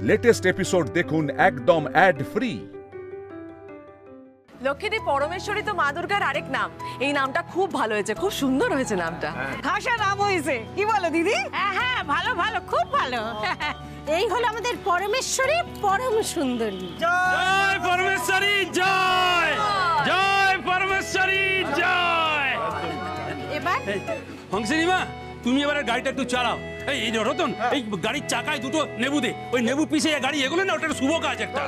Latest episode দেখুন একদম add free. লক্ষ্মীদি Parameshwari তো মা দুর্গার আরেক নাম। এই নামটা খুব ভালো হয়েছে, খুব সুন্দর হয়েছে নামটা। ভাষা নাম হয়েছে, কি বলো দিদি? হ্যাঁ ভালো ভালো, খুব ভালো। এই হলো আমাদের পরমেশ্বরী, পরম সুন্দরী। জয় পরমেশ্বরী জয়, জয় পরমেশ্বরী জয়। এবার হংসিনী মা, তুমি এবারে গাড়িটা একটু চালাও। এই রতন, এই গাড়ির চাকায় দুটো নেবু দে। ওই নেবু পিষে গাড়ি এগুলো না, ওটা শুভ কাজ একটা।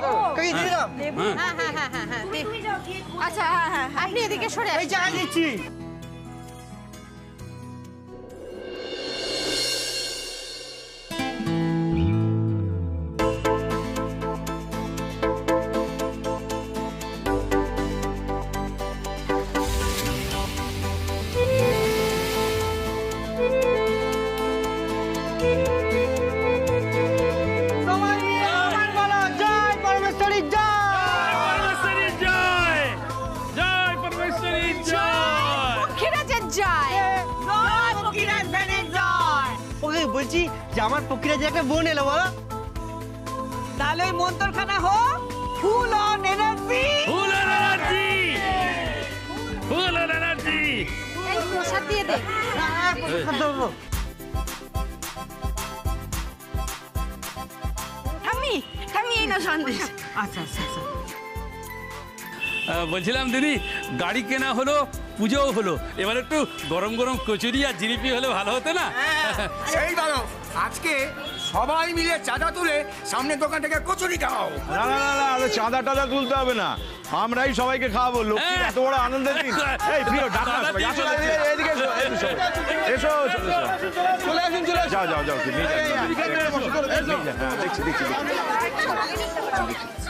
আচ্ছা, আপনি এদিকে সরে আসুন। এই জায়গা দিচ্ছি। বলছি যে আমার পক্ষীরা যে একটা বোন এলো বলো, তাহলে ওই মন্তরখানা হোক full on energy. Full on energy, full on energy. এই প্রসাদ দিয়ে দে। আমি এই না সন্দেশ। আচ্ছা আচ্ছা আচ্ছা। বলছিলাম দিদি, গাড়ি কেনা হলো, পুজোও হলো, এবার একটু গরম গরম কচুরি আর জিলিপি হলে ভালো হতো না? সেই ভালো। আজকে সবাই মিলে চাঁদা তুলে সামনের দোকান থেকে কচুরি খাও। না না না না, চাঁদা টাদা তুলতে হবে না, আমরাই সবাইকে খাওয়াবো। লক্ষ্মীর এত বড় আনন্দের দিন। এই প্রিয় ডাক্তার, এদিকে এসো, এসো এসো, চলে আসুন, চলে যাও যাও যাও,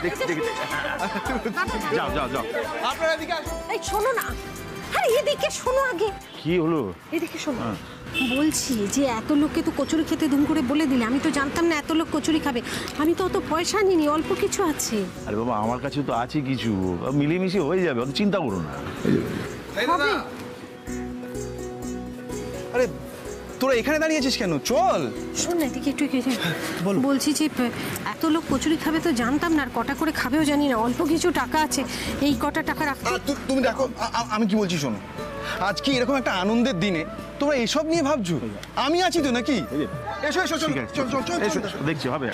দেখছি দেখছি যাও যাও যাও। আপনারা এদিকে আসুন। এই শোনো না, আরে এদিকে শোনো আগে। কি হলো? এদিকে শোনো, বলছি যে এত লোককে তো কচুরি খেতে ধুম করে বলে দিলে, আমি তো জানতাম না এত লোক কচুরি খাবে। আমি তো অত পয়সা নিইনি, অল্প কিছু আছে। আরে বাবা, আমার কাছে তো আছে কিছু, মিলেমিশে হয়ে যাবে, অত চিন্তা করো না। হবে। আরে তোরা এখানে দাঁড়িয়েছিস কেন? চল। শোন না, এদিকে একটু বলছি যে এত লোক কচুরি খাবে তো জানতাম না, আর কটা করে খাবেও জানি না। অল্প কিছু টাকা আছে, এই কটা টাকা রাখতে। তুমি দেখো, আমি কি বলছি শোনো, আজকে এরকম একটা আনন্দের দিনে তোমরা এসব নিয়ে ভাবছো? আমি আছি তো নাকি? এসো এসো, চল চল চল চল, এসো, দেখছি হবে।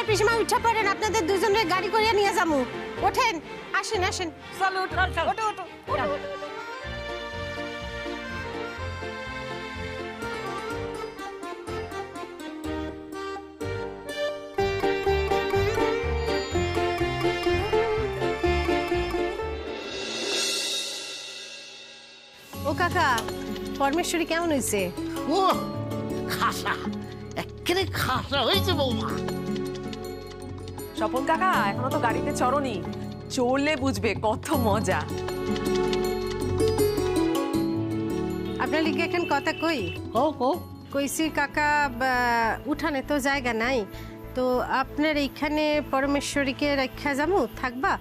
পিসমা উঠা পড়েন, আপনাদের দুজনের গাড়ি করে নিয়ে যাবো। ওঠেন, আসেন আসেন। চলো ওঠো ওঠো। ও কাকা, পরমেশ্বরী কেমন হয়েছে? ও খাসা, একেবারে খাসা হয়েছে বৌমা। স্বপন কাকা, এখনো তো গাড়িতে চড়োনি, চড়লে বুঝবে কত মজা। আপনার লিগে এখন কথা কই কইছি কাকা, উঠানে তো জায়গা নাই, তো আপনার এইখানে পরমেশ্বরীকে রাখা যাবো, থাকবা?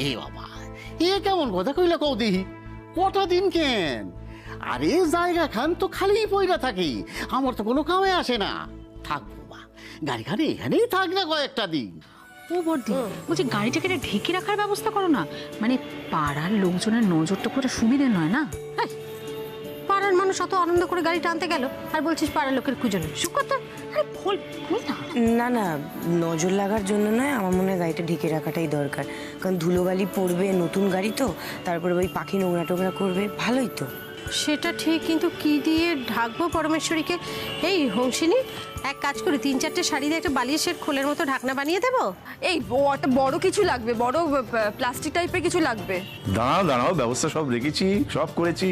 এ বাবা, এ কেমন কথা কইলা কও দেখি। কটা দিন কেন? আরে জায়গা খান তো খালি পয়লা থাকি, আমার তো কোনো কামে আসে না। থাকবো বা গাড়ি খানে এখানেই থাক না কয়েকটা দিন। ও বর্দি, বলছি গাড়িটাকে ঢেকে রাখার ব্যবস্থা করো না, মানে পাড়ার লোকজনের নজরটা করে সুবিধে নয় না? পাড়ার মানুষ অত আনন্দ করে গাড়িটা আনতে গেল, আর বলছিস পাড়ার লোকের খুঁজে নেই। সুকথা। আরে ভুল না। না না, নজর লাগার জন্য নয়, আমার মনে হয় গাড়িটা ঢেকে রাখাটাই দরকার। কারণ ধুলোবালি পড়বে, নতুন গাড়ি তো, তারপরে ওই পাখি নোংরা টোংরা করবে, ভালোই তো। সেটা ঠিক, কিন্তু কি দিয়ে ঢাকবো পরমেশ্বরীকে? এই হংসিনী, এক কাজ করি, 3-4টে শাড়ি দিয়ে একটা বালিশের খোলের মতো ঢাকনা বানিয়ে দেবো। এই একটা বড় কিছু লাগবে, বড় প্লাস্টিক টাইপের কিছু লাগবে। দাঁড়াও দাঁড়াও, ব্যবস্থা সব রেখেছি, সব করেছি।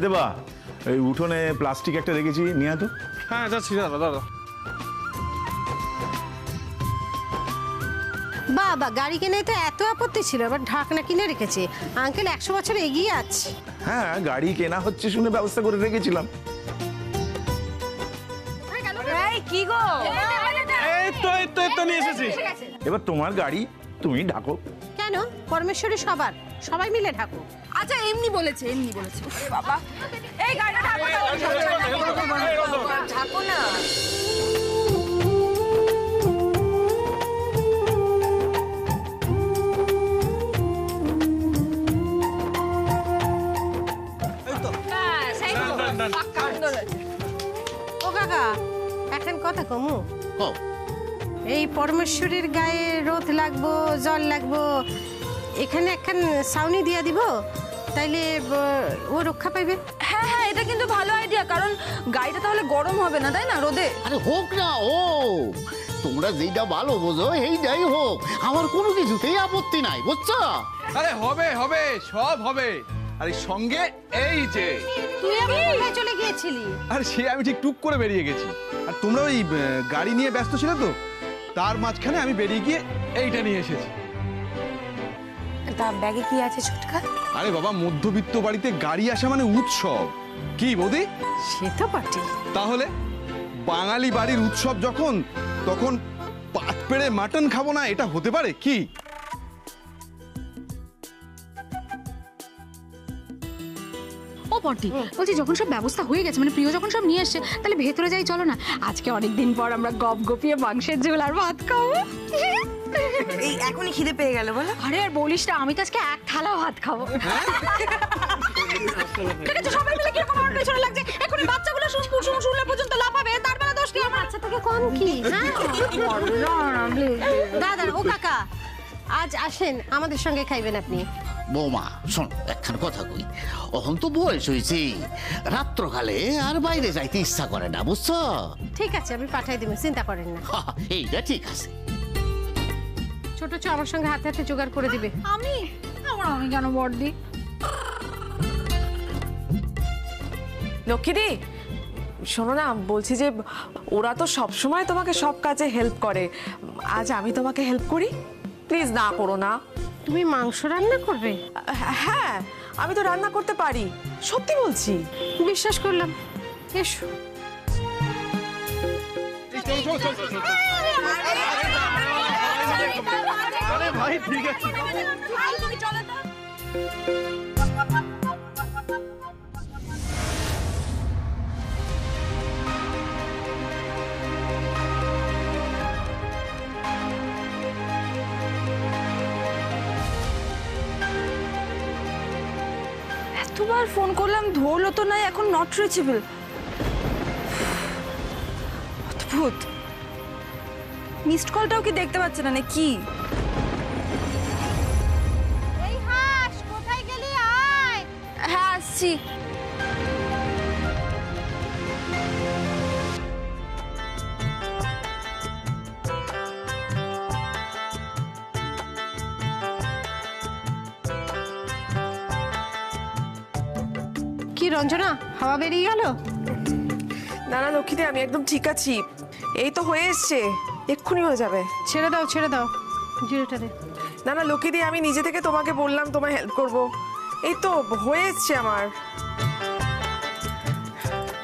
দেবা, এই উঠোনে প্লাস্টিক একটা রেখেছি, নিয়ে তো। হ্যাঁ যাচ্ছি, দাদা দাদা। বাবা গাড়ি কিনে তো এত আপত্তি ছিল, আবার ঢাকনা কিনে রেখেছে। আঙ্কেল 100 বছর এগিয়ে আছে। হ্যাঁ, গাড়ি কেনা হচ্ছে শুনে ব্যবস্থা করে রেখেছিলাম। এই কি গো, এই তো নিয়ে এসেছি। এবার তোমার গাড়ি তুমি ঢাকো। কেন? পরমেশ্বরী সবার, সবাই মিলে ঢাকো। আচ্ছা এমনি বলেছে। বাবা এই গাড়িটা ঢাকো না। ও কাকা, এখন কথা কমু। এই পরমেশ্বরীর গায়ে রোদ লাগবো, জল লাগবো, এখানে একখান ছাউনি দিয়া দিব, তাইলে ও রক্ষা পাইবে। হ্যাঁ হ্যাঁ, এটা কিন্তু ভালো আইডিয়া, কারণ গাড়িটা তাহলে গরম হবে না, তাই না? রোদে আরে হোক না, তোমরা যেটা ভালো বোঝো এইটাই হোক, আমার কোনো কিছুতেই আপত্তি নাই, বুঝছো? আরে হবে হবে, সব হবে। আরে সঙ্গে এই যে তুই আবার কোথায় চলে গিয়েছিলি? আরে সে আমি ঠিক টুক করে বেরিয়ে গেছি, আর তোমরা ওই গাড়ি নিয়ে ব্যস্ত ছিলে তো, তার মাঝখানে আমি বেরিয়ে গিয়ে এইটা নিয়ে এসেছি। তা ব্যাগে কি আছে ছোটকা? আরে বাবা, মধ্যবিত্ত বাড়িতে গাড়ি আসা মানে উৎসব। কি বৌদি? সে তো পাটি। তাহলে বাঙালি বাড়ির উৎসব যখন, তখন পাত পেড়ে মাটন খাবো না, এটা হতে পারে কি? ও পটি, বলছি যখন সব ব্যবস্থা হয়ে গেছে, মানে প্রিয় যখন সব নিয়ে এসছে, তাহলে ভেতরে যাই চলো না। আজকে অনেকদিন পর আমরা গপ গপিয়ে মাংসের ঝোল আর ভাত খাবো। এই এখনই খিদে পেয়ে গেল বলো। আরে আর বলিস না, আমি তো আজকে এক থালা ভাত খাবো। দেখেছো সবাই মিলে কিরকম আমার পেছনে লাগছে। এখন বাচ্চাগুলো শুনলে পর্যন্ত লাফাবে, তার বেলা দোষ কি আমার? আচ্ছা থেকে কম কি? দাদা ও কাকা, আজ আসেন, আমাদের সঙ্গে খাইবেন আপনি। বৌমা শোন, একখান কথা কই, অহন তো বয়স হয়েছে, রাত্রকালে আর বাইরে যাইতে ইচ্ছা করে না, বুঝছো? ঠিক আছে, আমি পাঠাই দিব, চিন্তা করেন না। এইটা ঠিক আছে। ছোট চো আমার সঙ্গে হাতে হাতে জোগাড় করে দিবে। আমি কেন বড়দি? লক্ষ্মীদি শোনো না, বলছি যে ওরা তো সব সময় তোমাকে সব কাজে হেল্প করে, আজ আমি তোমাকে হেল্প করি, প্লিজ না করো না। তুমি মাংস রান্না করবে? হ্যাঁ, আমি তো রান্না করতে পারি, সত্যি বলছি। বিশ্বাস করলাম, এসো। আরে ভাই ঠিক আছে। এতবার ফোন করলাম, ধরলো তো নাই, এখন নট রিচেবল। অদ্ভুত, মিসড কলটাও কি দেখতে পাচ্ছে না নাকি? এই হাস, কোথায় গেলি? আয়। হ্যাঁ আসছি। কি রঞ্জনা, হাওয়া বেরিয়ে গেল? না না লক্ষ্মীদি, আমি একদম ঠিক আছি, এই তো হয়ে এসছে, এক্ষুনি হয়ে যাবে। ছেড়ে দাও, ছেড়ে দাও, জিরোটা দে। না না লক্ষ্মীদি, আমি নিজে থেকে তোমাকে বললাম তোমায় হেল্প করব, এই তো হয়ে এসছে আমার।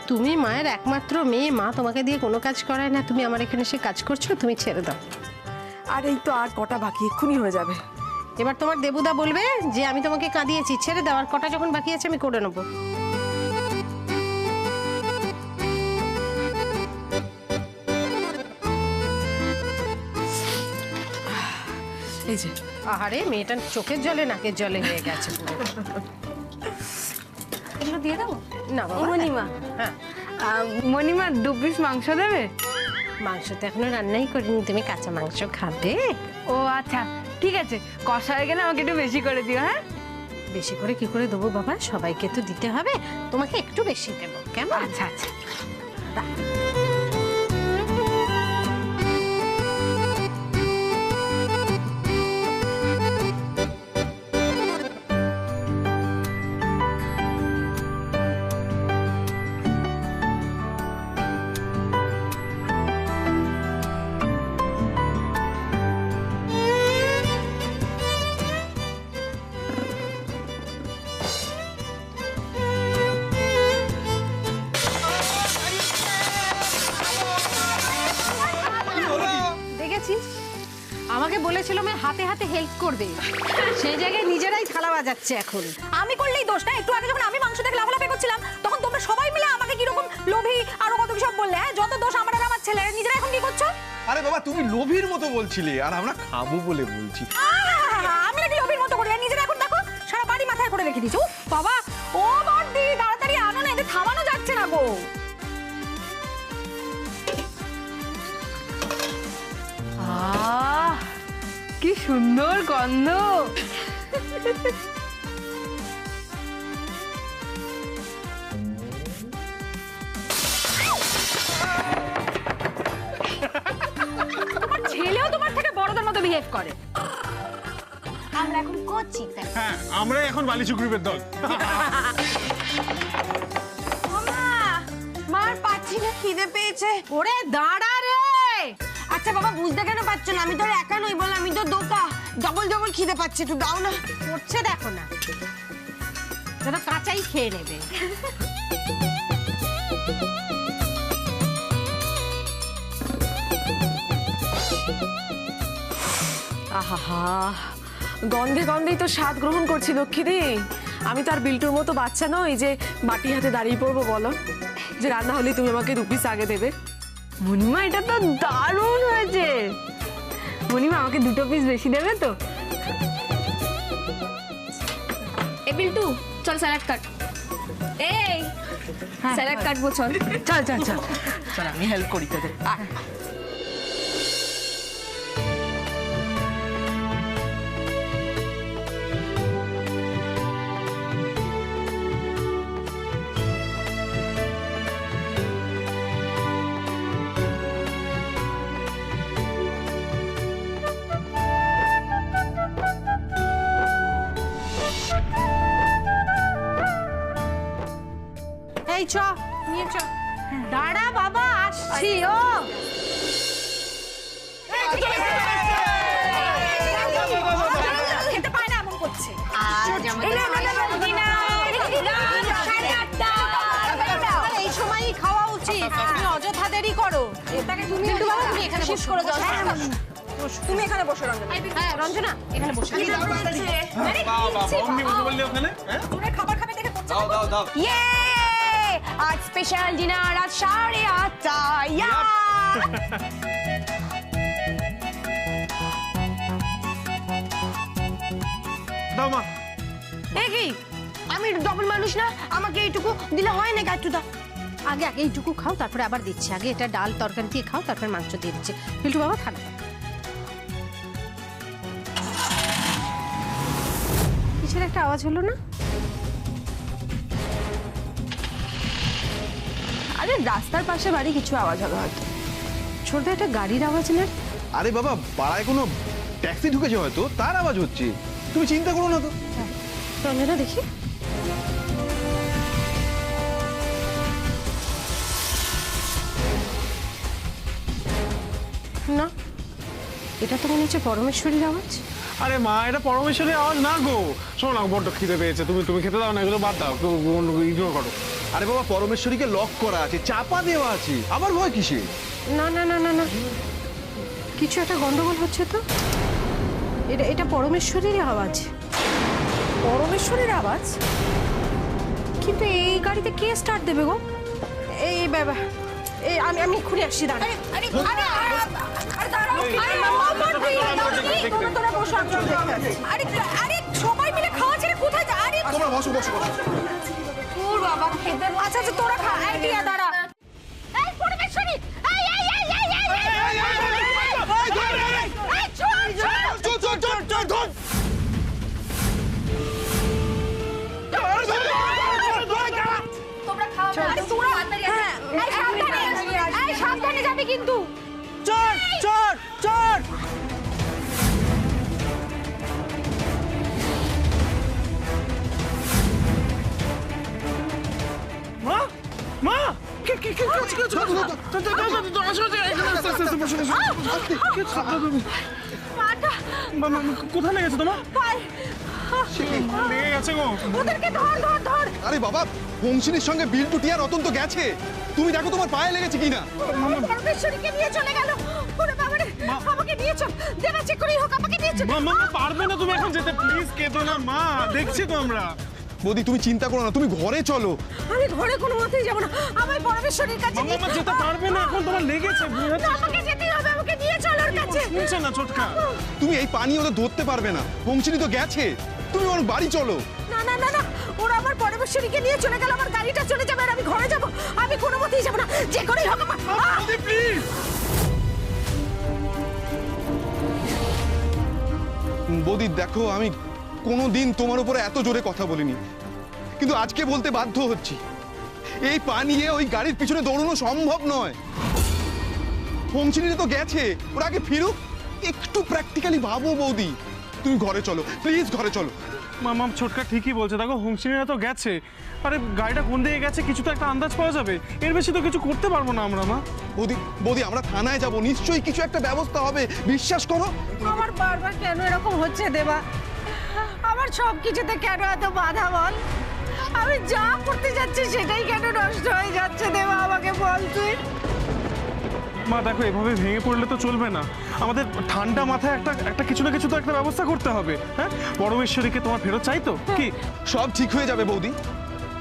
তুমি মায়ের একমাত্র মেয়ে, মা তোমাকে দিয়ে কোনো কাজ করায় না, তুমি আমার এখানে এসে কাজ করছো, তুমি ছেড়ে দাও। আর এই তো আর কটা বাকি, এক্ষুনি হয়ে যাবে। এবার তোমার দেবুদা বলবে যে আমি তোমাকে কাঁদিয়েছি, ছেড়ে দাও, আর কটা যখন বাকি আছে আমি করে নেবো। এই যে আহারে, মেয়েটার চোখের জলে নাকের জলে হয়ে গেছে পুরো। এগুলো দিয়ে দাও না বাবা। মণিমা, হ্যাঁ, মণিমা 2 পিস মাংস দেবে? মাংস তো এখনো রান্নাই করিনি, তুমি কাঁচা মাংস খাবে? ও আচ্ছা ঠিক আছে, কষা হয়ে গেলে আমাকে একটু বেশি করে দিও। হ্যাঁ, বেশি করে কি করে দেবো বাবা, সবাইকে তো দিতে হবে, তোমাকে একটু বেশি দেবো, কেমন? আচ্ছা আচ্ছা। আমাকে বলেছিল আমি হাতে হাতে হেল্প করবে, সেই জায়গায় নিজেরাই থালা বাজাচ্ছে এখন। আমি করলেই দোষ না? একটু আগে যখন আমি মাংস দেখে লাফালাফি করছিলাম তখন তোমরা সবাই মিলে আমাকে কিরকম লোভী আরো কত কিছু বললে। যত দোষ আমার আর আমার ছেলের, নিজেরা এখন কি করছো? আরে বাবা তুমি লোভীর মতো বলছিলে, আর আমরা খাবো বলে বলছি। আমি নাকি লোভীর মতো করি, আর নিজেরা এখন দেখো সারা বাড়ি মাথায় করে রেখে দিয়েছো। বাবা ও বড়দি তাড়াতাড়ি আনো না, এদের থামানো যাচ্ছে না গো। কি সুন্দর গন্ধ। তোমার ছেলেও তোমার থেকে বড়দের মতো বিহেভ করে। আমরা এখন করছি তাই। হ্যাঁ আমরা এখন বালি চুকরিপের দল। মার পাচ্ছি না, খিদে পেয়েছে। ওরে দাঁড়া রে। আচ্ছা বাবা বুঝতে কেন পারছো না? আমি তো আর একা নই বল, আমি তো দোকা। ডবল ডবল খিদে পাচ্ছে, একটু দাও না। করছে দেখো না, যেন কাঁচাই খেয়ে নেবে। আহা, গন্ধে গন্ধেই তো স্বাদ গ্রহণ করছি লক্ষ্মীদি। আমি তো আর বিল্টুর মতো বাচ্চা নই যে মাটি হাতে দাঁড়িয়ে পড়বো বলো, যে রান্না হলে তুমি আমাকে 2 পিস আগে দেবে। মনিমা এটা তো দারুণ হয়েছে। মনিমা আমাকে 2 পিস বেশি দেবে তো? এ বিল্টু চল স্যালাড কাট। এই স্যালাড কাটবো, চল চল চল চল চল, আমি হেল্প করি তোদের। এই চ নিয়ে চ। দাঁড়া বাবা আসছি। ও খেতে পায় না এমন করছে। এই সময়ই খাওয়া উচিত, তুমি অযথা দেরি করো। এটাকে তুমি এখানে শেষ করে দাও। তুমি এখানে বসো রঞ্জনা। হ্যাঁ রঞ্জনা এখানে বসে। খাবার খাবে দেখে ইয়ে আজ স্পেশাল ডিনার আজ 8:30। দাও মা। কি আমি ডবল মানুষ না? আমাকে এইটুকু দিলে হয় না? একটু দাও। আগে আগে এইটুকু খাও, তারপরে আবার দিচ্ছি। আগে এটা ডাল তরকারি দিয়ে খাও, তারপর মাংস দিয়ে দিচ্ছি। বিল্টু বাবা খান। কিসের একটা আওয়াজ হলো না? আরে রাস্তার পাশে বাড়ি, কিছু আওয়াজ হবে হয়তো। ছোটদা একটা গাড়ির আওয়াজ না? আরে বাবা পাড়ায় কোনো ট্যাক্সি ঢুকেছে হয়তো, তার আওয়াজ হচ্ছে। তুমি চিন্তা করো না তো। রঞ্জনা দেখি। না এটা তো মনে হচ্ছে পরমেশ্বরীর আওয়াজ। আরে মা এটা পরমেশ্বরের আওয়াজ না গো। শোনো না, বড্ড খিদে পেয়েছে, তুমি খেতে দাও না, এগুলো বাদ দাও, ইগনোর করো। আরে বাবা পরমেশ্বরীকে লক করা আছে, চাপা দেওয়া আছে, আবার ভয় কিসে? না না না না না, কিছু একটা গন্ডগোল হচ্ছে তো। এটা পরমেশ্বরীর আওয়াজ। পরমেশ্বরীর আওয়াজ? কিন্তু এই গাড়িতে কে স্টার্ট দেবে গো? এই বাবা, এই আমি এক্ষুনি আসছি। দাঁড়া। আরে সবাই মিলে খাওয়া ছেড়ে কোথায় যা? আরে তোমরা বসো বসো বসো। তোর বাবা খেতে। আচ্ছা আচ্ছা তোরা খা। এই টিয়া দাঁড়া। এই পরমেশ্বরী, এই এই এই এই এই এই চল চল চল চল চল চল। তোমরা খাও। আরে তোরা এই সাবধানে, এই সাবধানে যাবে কিন্তু। চল চল চল। মা মা কি কি কি কোথায় লেগেছে তোমার? লেগে গেছে গো। ওদেরকে ধর ধর ধর। আরে বাবা বংশিনীর সঙ্গে বিল্টু টিয়া রতন তো গেছে, তুমি দেখো তোমার পায়ে লেগেছে কিনা। পরমেশ্বরীকে নিয়ে চলে গেল। ওরে বাবা রে, আমাকে নিয়ে চল। দেবা চেক করেই হোক আমাকে নিয়ে চলো। মা পারবে না তুমি এখন যেতে, প্লিজ কেঁদো না মা, দেখছি তো আমরা। বৌদি তুমি চিন্তা করো না, তুমি ঘরে চলো। আমি ঘরে কোনো মতেই যাব না, আমার পরমেশ্বরীর কাছে মা যেতে পারবে না এখন, তোমার লেগেছে। আমাকে যেতেই হবে, আমাকে নিয়ে চলো ওর কাছে। শুনছে না ছোটকা? তুমি এই পানি ওদের ধরতে পারবে না, পৌঁছিনি তো গেছে। তুমি ওর বাড়ি চলো। না না না না, ওরা আমার পরমেশ্বরীকে নিয়ে চলে গেল, আমার গাড়িটা চলে যাবে আর আমি ঘরে যাব। আমি কোনো মতেই যাব না, যে করেই হোক আমার। প্লিজ বৌদি দেখো, আমি কোনোদিন তোমার উপরে এত জোরে কথা বলিনি, কিন্তু আজকে বলতে বাধ্য হচ্ছি। এই পানিয়ে ওই গাড়ির পিছনে দৌড়ানো সম্ভব নয়। পৌঁছিনি তো গেছে, ওরা আগে ফিরুক। একটু প্র্যাকটিক্যালি ভাবো বৌদি। তুমি ঘরে চলো প্লিজ, ঘরে চলো। মাম ছোটকা ঠিকই বলছে, দেখো হোমসিনিরা তো গেছে। আরে গাড়িটা কোন দিকে গেছে কিছু তো একটা আন্দাজ পাওয়া যাবে, এর বেশি তো কিছু করতে পারবো না আমরা। মা বৌদি আমরা থানায় যাব, নিশ্চয়ই কিছু একটা ব্যবস্থা হবে, বিশ্বাস করো। আমার বারবার কেন এরকম হচ্ছে দেবা? আমার সব কিছুতে কেন এত বাধা বল? আমি যা করতে যাচ্ছি সেটাই কেন নষ্ট হয়ে যাচ্ছে দেবা? আমাকে বল তুই। মা দেখো, এভাবে ভেঙে পড়লে তো চলবে না, আমাদের ঠান্ডা মাথায় একটা কিছু না কিছু তো একটা ব্যবস্থা করতে হবে। হ্যাঁ, পরমেশ্বরীকে তোমার ফেরত চাই তো কি? সব ঠিক হয়ে যাবে বৌদি,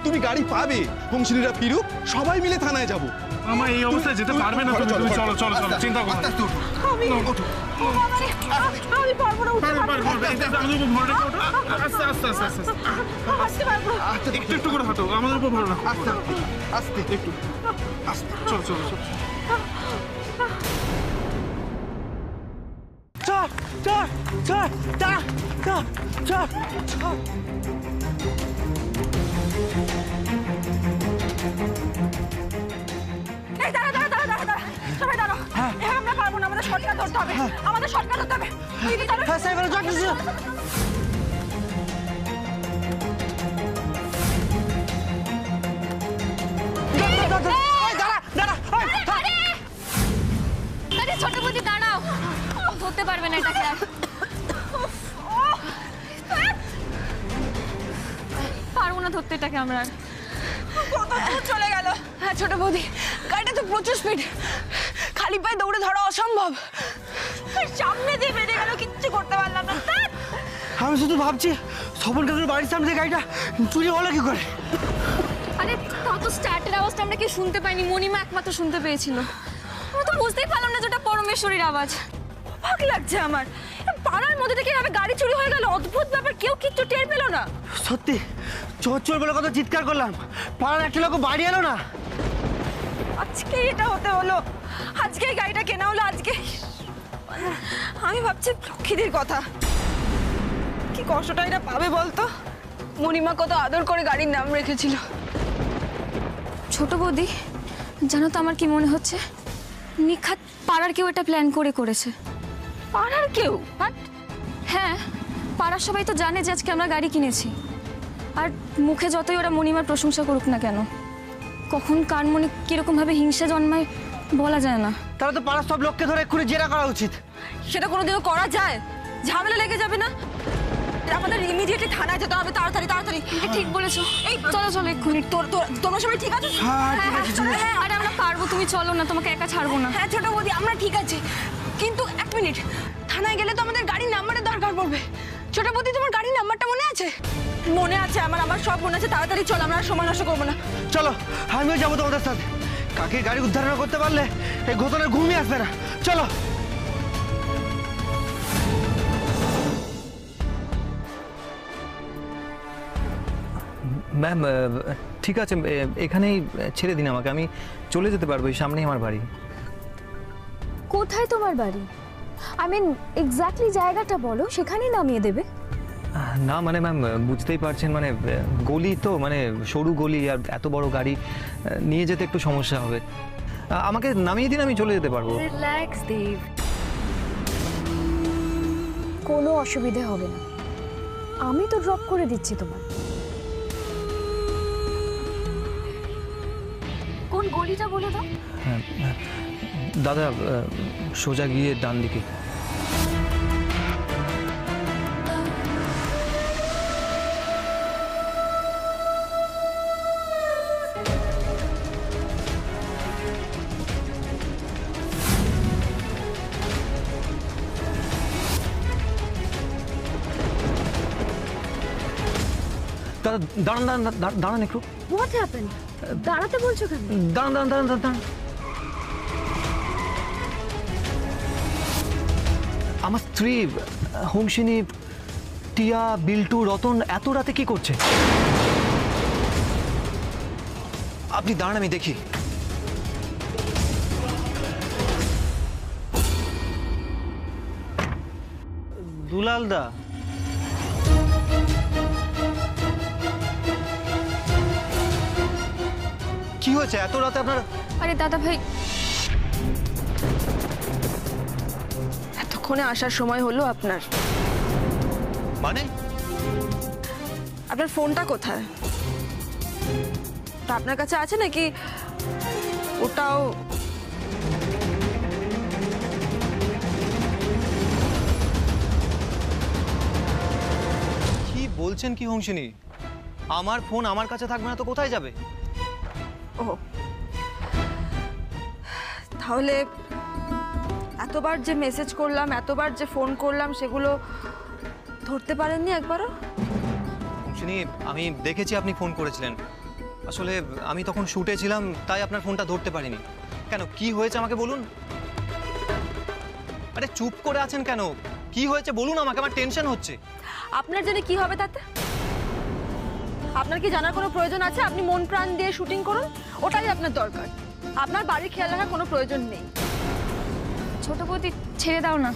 তুমি গাড়ি পাবে, হোমসিনিরা ফিরুক, সবাই মিলে থানায় যাব। আমার এই অবস্থায় যেতে পারবে না তুমি। চলো চলো চলো, চিন্তা করো না। আমি পারবো না, উঠতে পারবো না। আস্তে আস্তে আস্তে আস্তে আসতে পারবো না। একটু করে হাঁটো, আমাদের উপর ভরো না। আস্তে আস্তে একটু আস্তে, চলো চলো চলো। চল চল চল চল চল চল চল। এই দাঁড়া দাঁড়া দাঁড়া দাঁড়া দাঁড়া, সবাই দাঁড়াও। এবার আমরা পারবো না, আমাদের শর্টকাট ধরতে হবে, আমাদের শর্টকাট ধরতে হবে। দিদি দাঁড়া। হ্যাঁ সাইকেল জট দিছি। আরে ছোট বৌদি দাঁড়াও, ধরতে পারবে না এটাকে আর। পারবো না ধরতে এটাকে আমরা আর। কত দূর চলে গেল। হ্যাঁ ছোট বৌদি, গাড়িটা তো প্রচুর স্পিড, খালি পায়ে দৌড়ে ধরা অসম্ভব। সামনে দিয়ে বেরিয়ে গেল, কিচ্ছু করতে পারলাম না। আমি শুধু ভাবছি স্বপন কাকুর বাড়ির সামনে গাড়িটা চুরি হলো কি করে। আরে তাও তো স্টার্টের আওয়াজটা আমরা কি শুনতে পাইনি, মণিমা একমাত্র শুনতে পেয়েছিল। আমরা তো বুঝতেই পারলাম না যে ওটা পরমেশ্বরীর আওয়াজ। অবাক লাগছে আমার, পাড়ার মধ্যে থেকে এভাবে গাড়ি চুরি হয়ে গেল, অদ্ভুত ব্যাপার, কেউ কিচ্ছু টের পেল না। সত্যি চোর চোর বলে কত চিৎকার করলাম, পাড়ার একটা লোক বাড়ি এলো না। আজকে এটা হতে হলো, আজকে এই গাড়িটা কেনা হলো আজকে। আমি ভাবছি লক্ষ্মীদের কথা, কি কষ্টটা এটা পাবে বলতো? মণিমা কত আদর করে গাড়ির নাম রেখেছিল। ছোট বৌদি জানো তো আমার কি মনে হচ্ছে, নিখাত পাড়ার কেউ এটা প্ল্যান করে করেছে। পাড়ার কেউ? হ্যাঁ, পাড়ার সবাই তো জানে যে আজকে আমরা গাড়ি কিনেছি। আর মুখে যতই ওরা মণিমার প্রশংসা করুক না কেন, কখন কার মনে কিরকমভাবে হিংসা জন্মায় বলা যায় না। তাহলে তো পাড়ার সব লোককে ধরে এক্ষুনি জেরা করা উচিত। সেটা কোনোদিনও করা যায়? ঝামেলা লেগে যাবে না? আমাদের ইমিডিয়েটলি থানায় যেতে হবে, তাড়াতাড়ি তাড়াতাড়ি। ঠিক বলেছো, এই চলো চলো এক্ষুনি। তোমরা সবাই ঠিক আছে? হ্যাঁ, আরে আমরা পারবো, তুমি চলো না, তোমাকে একা ছাড়বো না। হ্যাঁ ছোট বৌদি, আমরা ঠিক আছে, কিন্তু এক মিনিট, থানায় গেলে তো আমাদের গাড়ির নাম্বারের দরকার পড়বে। ছোট বৌদি, তোমার গাড়ির নাম্বারটা মনে আছে? মনে আছে, আমার সব মনে আছে। তাড়াতাড়ি চলো, আমরা আর সময় নষ্ট করবো না। চলো আমিও যাবো তোমাদের সাথে। কাকে গাড়ি উদ্ধার না করতে পারলে এই ঘটনার ঘুমিয়ে আসবে না। চলো। ম্যাম ঠিক আছে, এখানেই ছেড়ে দিন আমাকে, আমি চলে যেতে পারবো, এই সামনেই আমার বাড়ি। কোথায় তোমার বাড়ি? আই মিন এক্স্যাক্টলি জায়গাটা বলো, সেখানেই নামিয়ে দেবে। না মানে ম্যাম বুঝতেই পারছেন, মানে গলি তো, মানে সরু গলি, আর এত বড় গাড়ি নিয়ে যেতে একটু সমস্যা হবে। আমাকে নামিয়ে দিন, আমি চলে যেতে পারবো। রিল্যাক্স দেব, কোনো অসুবিধে হবে না, আমি তো ড্রপ করে দিচ্ছি তোমার। কোন গলিটা বলে দাও। হ্যাঁ দাদা, সোজা গিয়ে ডান দিকে। দাদা দাঁড়ান দাঁড়ান দাঁড়ান একটু। What happened? দাঁড়াতে বলছো কেন? দাঁড়ান দাঁড়ান দাঁড়ান দাঁড়ান। আমার স্ত্রী হোমসিনী, টিয়া, বিল্টু, রতন এত রাতে কি করছে? আপনি দাঁড়ান, আমি দেখি। দুলালদা, কি হয়েছে এত রাতে আপনার? আরে দাদা ভাই, এতক্ষণে আসার সময় হলো আপনার? মানে আপনার ফোনটা কোথায়? তা আপনার কাছে আছে নাকি ওটাও? কি বলছেন কি হোমসিনী? আমার ফোন আমার কাছে থাকবে না তো কোথায় যাবে? ও, তাহলে এতবার যে মেসেজ করলাম, এতবার যে ফোন করলাম, সেগুলো ধরতে পারেননি একবারও? হোমসিনী, আমি দেখেছি আপনি ফোন করেছিলেন। আসলে আমি তখন শুটে ছিলাম, তাই আপনার ফোনটা ধরতে পারিনি। কেন, কি হয়েছে আমাকে বলুন। আরে চুপ করে আছেন কেন? কি হয়েছে বলুন আমাকে, আমার টেনশন হচ্ছে। আপনার জন্য কি হবে তাতে? আপনার কি জানার কোনো প্রয়োজন আছে? আপনি মন প্রাণ দিয়ে শুটিং করুন, ওটাই আপনার দরকার। আপনার বাড়ির খেয়াল রাখার কোনো প্রয়োজন নেই। ছোট বৌদি ছেড়ে দাও না,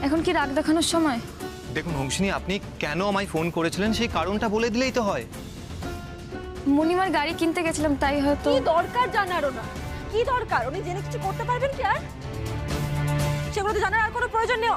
এখন কি রাগ দেখানোর সময়? দেখুন হোমসিনী, আপনি কেন আমায় ফোন করেছিলেন সেই কারণটা বলে দিলেই তো হয়। মণিমার গাড়ি কিনতে গেছিলাম, তাই হয়তো। কি দরকার জানারও না? কি দরকার? উনি জেনে কিছু করতে পারবেন কি আর? সেগুলো তো জানার আর কোনো প্রয়োজন নেই।